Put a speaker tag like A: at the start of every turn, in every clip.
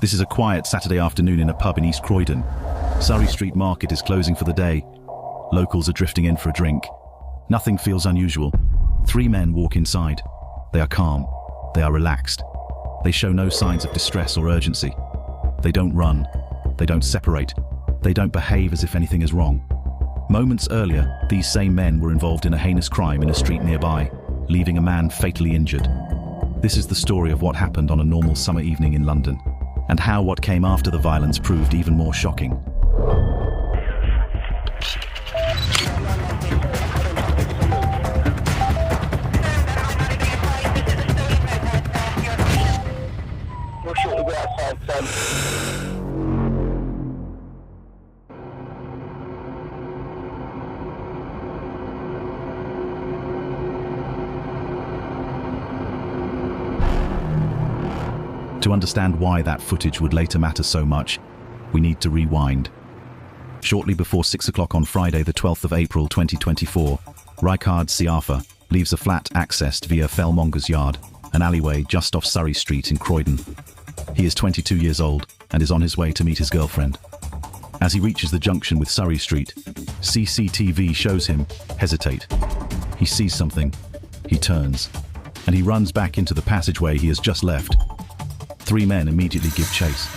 A: This is a quiet Saturday afternoon in a pub in East Croydon. Surrey Street Market is closing for the day. Locals are drifting in for a drink. Nothing feels unusual. 3 men walk inside. They are calm. They are relaxed. They show no signs of distress or urgency. They don't run. They don't separate. They don't behave as if anything is wrong. Moments earlier, these same men were involved in a heinous crime in a street nearby, leaving a man fatally injured. This is the story of what happened on a normal summer evening in London, and how what came after the violence proved even more shocking. To understand why that footage would later matter so much, we need to rewind. Shortly before 6 o'clock on Friday, the 12th of April 2024, Rikard Siafa leaves a flat accessed via Fellmongers Yard, an alleyway just off Surrey Street in Croydon. He is 22 years old and is on his way to meet his girlfriend. As he reaches the junction with Surrey Street, CCTV shows him hesitate. He sees something, he turns, and he runs back into the passageway he has just left. 3 men immediately give chase.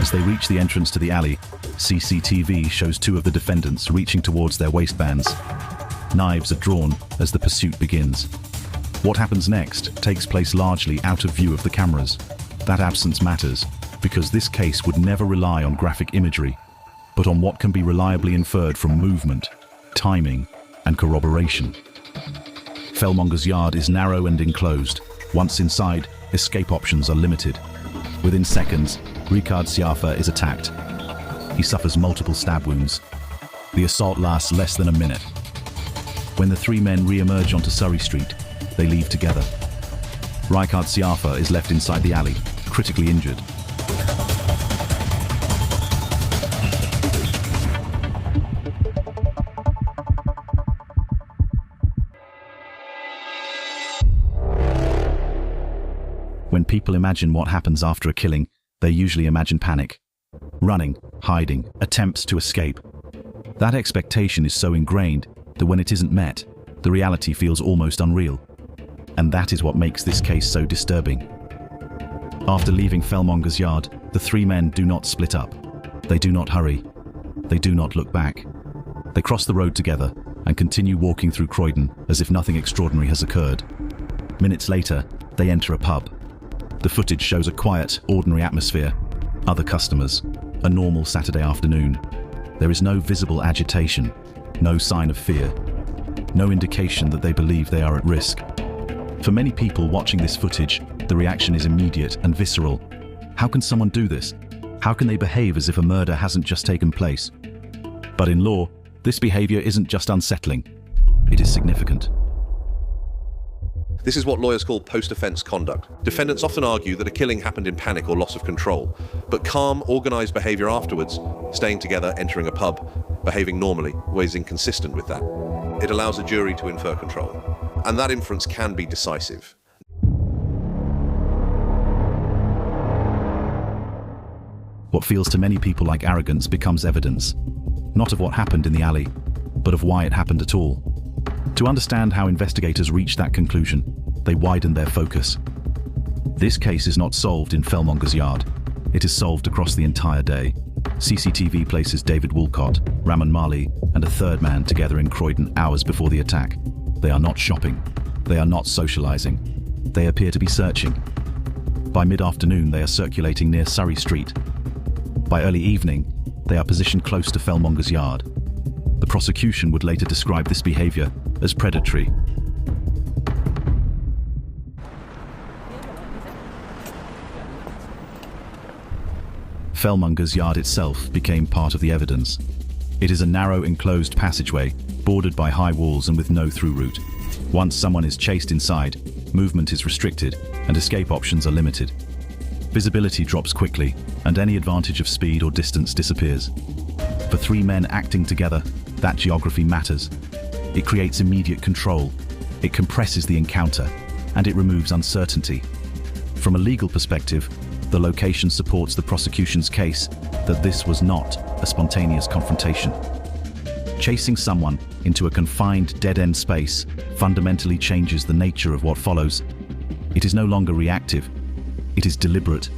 A: As they reach the entrance to the alley, CCTV shows 2 of the defendants reaching towards their waistbands. Knives are drawn as the pursuit begins. What happens next takes place largely out of view of the cameras. That absence matters, because this case would never rely on graphic imagery, but on what can be reliably inferred from movement, timing, and corroboration. Fellmongers Yard is narrow and enclosed. Once inside, escape options are limited. Within seconds, Rikard Siafa is attacked. He suffers multiple stab wounds. The assault lasts less than a minute. When the 3 men re-emerge onto Surrey Street, they leave together. Rikard Siafa is left inside the alley, critically injured. When people imagine what happens after a killing, they usually imagine panic. Running, hiding, attempts to escape. That expectation is so ingrained that when it isn't met, the reality feels almost unreal. And that is what makes this case so disturbing. After leaving Fellmongers Yard, the 3 men do not split up. They do not hurry. They do not look back. They cross the road together and continue walking through Croydon as if nothing extraordinary has occurred. Minutes later, they enter a pub. The footage shows a quiet, ordinary atmosphere. Other customers. A normal Saturday afternoon. There is no visible agitation. No sign of fear. No indication that they believe they are at risk. For many people watching this footage, the reaction is immediate and visceral. How can someone do this? How can they behave as if a murder hasn't just taken place? But in law, this behavior isn't just unsettling. It is significant.
B: This is what lawyers call post-offense conduct. Defendants often argue that a killing happened in panic or loss of control, but calm, organized behavior afterwards, staying together, entering a pub, behaving normally, is inconsistent with that. It allows a jury to infer control, and that inference can be decisive.
A: What feels to many people like arrogance becomes evidence, not of what happened in the alley, but of why it happened at all. To understand how investigators reached that conclusion, they widen their focus. This case is not solved in Fellmongers Yard. It is solved across the entire day. CCTV places David Woolcott, Raman Mali, and a 3rd man together in Croydon hours before the attack. They are not shopping. They are not socializing. They appear to be searching. By mid-afternoon, they are circulating near Surrey Street. By early evening, they are positioned close to Fellmongers Yard. The prosecution would later describe this behavior as predatory. Fellmongers Yard itself became part of the evidence. It is a narrow enclosed passageway, bordered by high walls and with no through route. Once someone is chased inside, movement is restricted and escape options are limited. Visibility drops quickly, and any advantage of speed or distance disappears. For 3 men acting together, that geography matters. It creates immediate control, it compresses the encounter, and it removes uncertainty. From a legal perspective, The location supports the prosecution's case that this was not a spontaneous confrontation. Chasing someone into a confined dead-end space fundamentally changes the nature of what follows. It is no longer reactive, it is deliberate.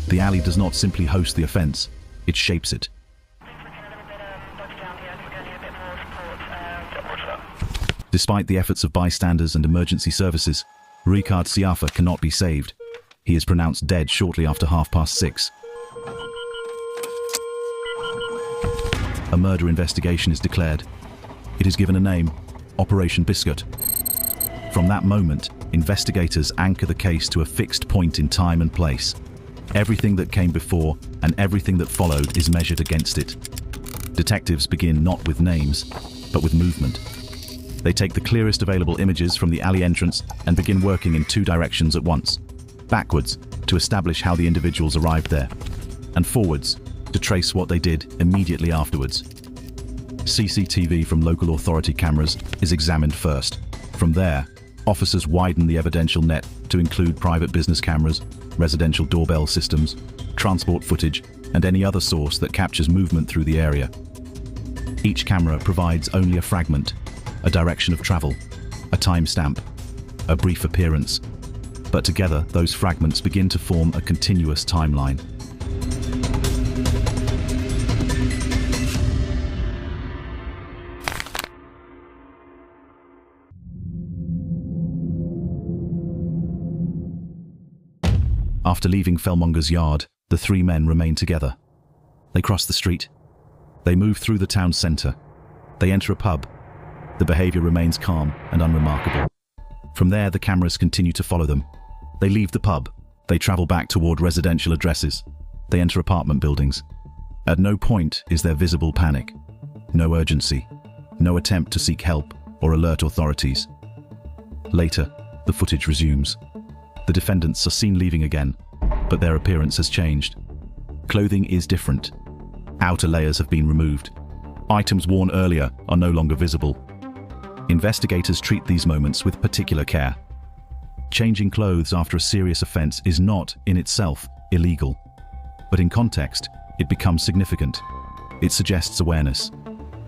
A: The alley does not simply host the offense, it shapes it. Despite the efforts of bystanders and emergency services, Ricard Siafa cannot be saved. He is pronounced dead shortly after 6:30. A murder investigation is declared. It is given a name, Operation Biscuit. From that moment, investigators anchor the case to a fixed point in time and place. Everything that came before and everything that followed is measured against it. Detectives begin not with names, but with movement. They take the clearest available images from the alley entrance and begin working in two directions at once. Backwards, to establish how the individuals arrived there, and forwards, to trace what they did immediately afterwards. CCTV from local authority cameras is examined first. From there, officers widen the evidential net to include private business cameras, residential doorbell systems, transport footage, and any other source that captures movement through the area. Each camera provides only a fragment, a direction of travel, a timestamp, a brief appearance. But together, those fragments begin to form a continuous timeline. After leaving Fellmonger's yard, the three men remain together. They cross the street. They move through the town centre. They enter a pub. The behaviour remains calm and unremarkable. From there, the cameras continue to follow them. They leave the pub. They travel back toward residential addresses. They enter apartment buildings. At no point is there visible panic. No urgency. No attempt to seek help or alert authorities. Later, the footage resumes. The defendants are seen leaving again, but their appearance has changed. Clothing is different. Outer layers have been removed. Items worn earlier are no longer visible. Investigators treat these moments with particular care. Changing clothes after a serious offense is not, in itself, illegal. But in context, it becomes significant. It suggests awareness.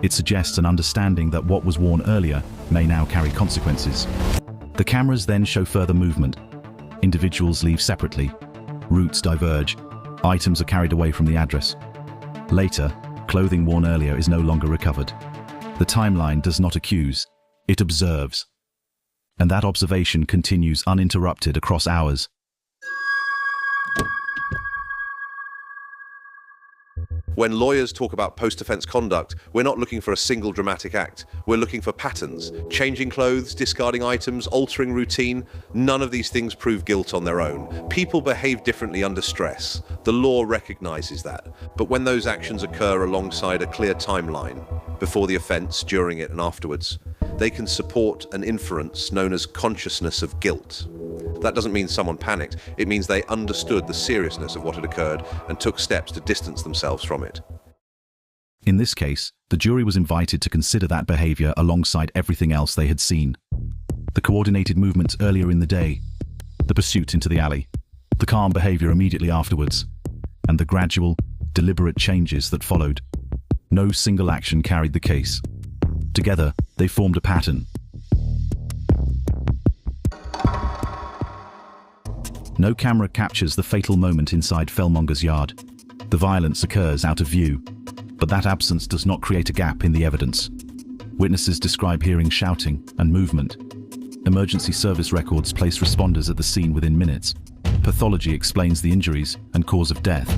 A: It suggests an understanding that what was worn earlier may now carry consequences. The cameras then show further movement. Individuals leave separately. Routes diverge. Items are carried away from the address. Later, clothing worn earlier is no longer recovered. The timeline does not accuse. It observes. And that observation continues uninterrupted across hours.
B: When lawyers talk about post-offence conduct, we're not looking for a single dramatic act. We're looking for patterns. Changing clothes, discarding items, altering routine. None of these things prove guilt on their own. People behave differently under stress. The law recognises that. But when those actions occur alongside a clear timeline, before the offence, during it and afterwards, they can support an inference known as consciousness of guilt. That doesn't mean someone panicked. It means they understood the seriousness of what had occurred and took steps to distance themselves from it.
A: In this case, the jury was invited to consider that behaviour alongside everything else they had seen. The coordinated movements earlier in the day, the pursuit into the alley, the calm behaviour immediately afterwards, and the gradual, deliberate changes that followed. No single action carried the case. Together, they formed a pattern. No camera captures the fatal moment inside Fellmonger's yard. The violence occurs out of view, but that absence does not create a gap in the evidence. Witnesses describe hearing shouting and movement. Emergency service records place responders at the scene within minutes. Pathology explains the injuries and cause of death.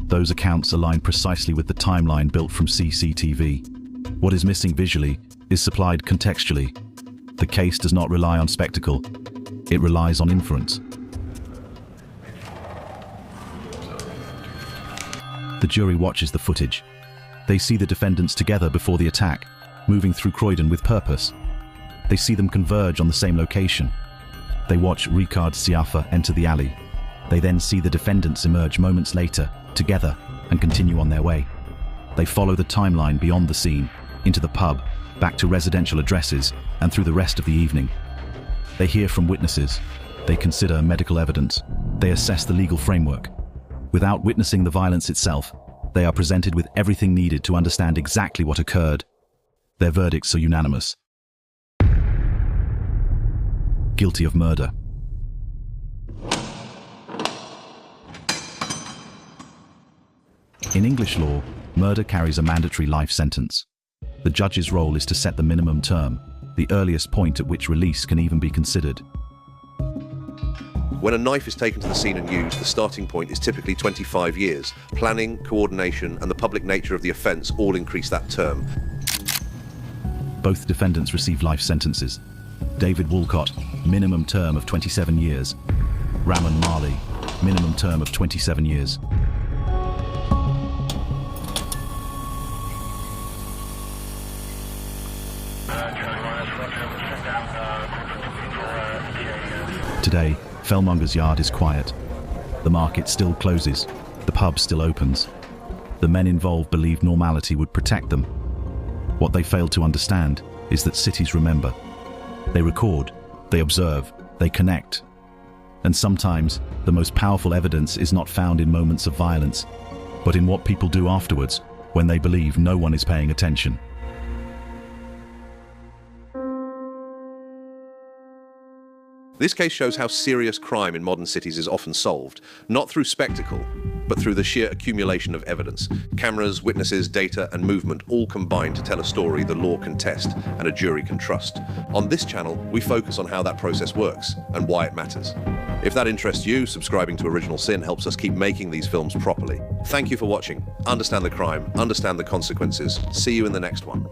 A: Those accounts align precisely with the timeline built from CCTV. What is missing visually is supplied contextually. The case does not rely on spectacle. It relies on inference. The jury watches the footage. They see the defendants together before the attack, moving through Croydon with purpose. They see them converge on the same location. They watch Ricard Siafa enter the alley. They then see the defendants emerge moments later, together, and continue on their way. They follow the timeline beyond the scene, into the pub, back to residential addresses, and through the rest of the evening. They hear from witnesses. They consider medical evidence. They assess the legal framework. Without witnessing the violence itself, they are presented with everything needed to understand exactly what occurred. Their verdicts are unanimous. Guilty of murder. In English law, murder carries a mandatory life sentence. The judge's role is to set the minimum term, the earliest point at which release can even be considered.
B: When a knife is taken to the scene and used, the starting point is typically 25 years. Planning, coordination, and the public nature of the offence all increase that term.
A: Both defendants receive life sentences. David Woolcott, minimum term of 27 years. Raman Marley, minimum term of 27 years. Today, Fellmonger's Yard is quiet. The market still closes. The pub still opens. The men involved believed normality would protect them. What they failed to understand is that cities remember. They record, they observe, they connect. And sometimes, the most powerful evidence is not found in moments of violence, but in what people do afterwards, when they believe no one is paying attention.
B: This case shows how serious crime in modern cities is often solved, not through spectacle, but through the sheer accumulation of evidence. Cameras, witnesses, data, and movement all combine to tell a story the law can test and a jury can trust. On this channel, we focus on how that process works and why it matters. If that interests you, subscribing to Original Sin helps us keep making these films properly. Thank you for watching. Understand the crime, understand the consequences. See you in the next one.